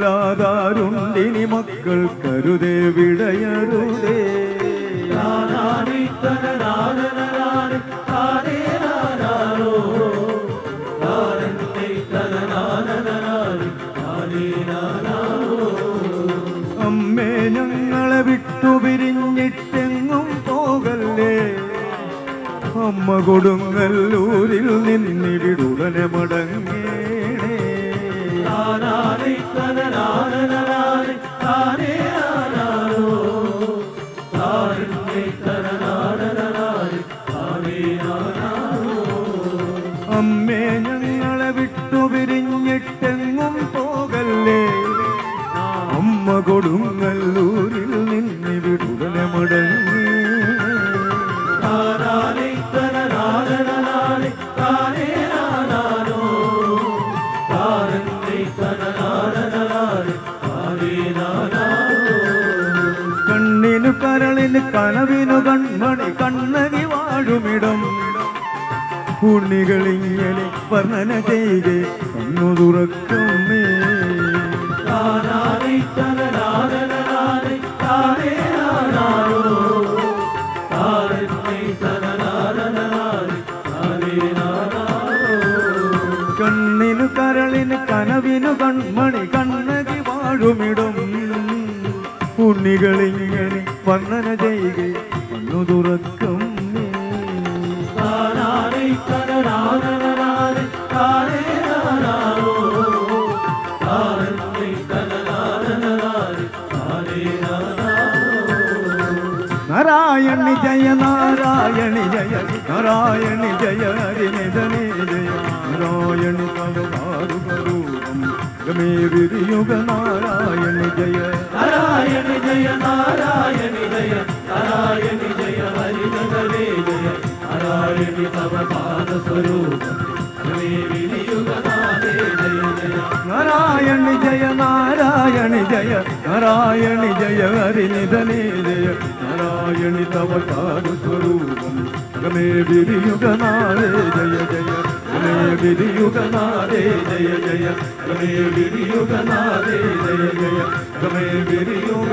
അല്ലാതാരുണ്ടിനി മക്കൾ കരുതേ വിടയരുതേ. അമ്മേ ഞങ്ങളെ വിട്ടുപിരിഞ്ഞിട്ടെങ്ങും പോകല്ലേ. അമ്മ കൊടുങ്ങല്ലൂരിൽ നിന്നിവിടുടനെ മടങ്ങേണേ. അമ്മേ ഞങ്ങളെ വിട്ടുപിരിഞ്ഞിട്ടെങ്ങും പോകല്ലേ. അമ്മ കൊടുങ്ങല്ലൂരിൽ നിന്നിവിടുടനെ മടങ്ങി. കണ്ണിനു കരളിന് കനവിനു കൺമണി കണ്ണകി വാഴുമിടം. ഉണ്ണികളിങ്ങനെ വർണ്ണന ചെയ്തേ കണ്ണു തുറക്കമ്മേ. കണ്ണിനു കരളിന് കനവിനു കൺമണി കണ്ണകി വാഴുമിടും. ഉണ്ണികളിങ്ങനെ വർണ്ണന ചെയ്തേ കണ്ണു തുറക്കമ്മേ. Narayani Jaya Narayani Jaya Narayani Jaya ഹരിനിധനേ Jaya Narayani തവകാരുകരൂപം game വിരിയുഗ. Narayani Jaya Narayani Jaya Narayani Jaya Narayani Jaya ഹരിനിധനേ Jaya Narayani തവകാരസ്വരൂപം game വിരിയുഗ. Narayani Jaya Narayani Jaya Narayani Jaya ഹരിനിധനേ Jaya Narayani തവകാരസ്വരൂപം game വിരിയുഗ. നാരേ Jaya Jaya game വിരിയുഗ. നാരേ Jaya Jaya game വിരിയുഗ. നാരേ Jaya Jaya game വിരിയുഗ.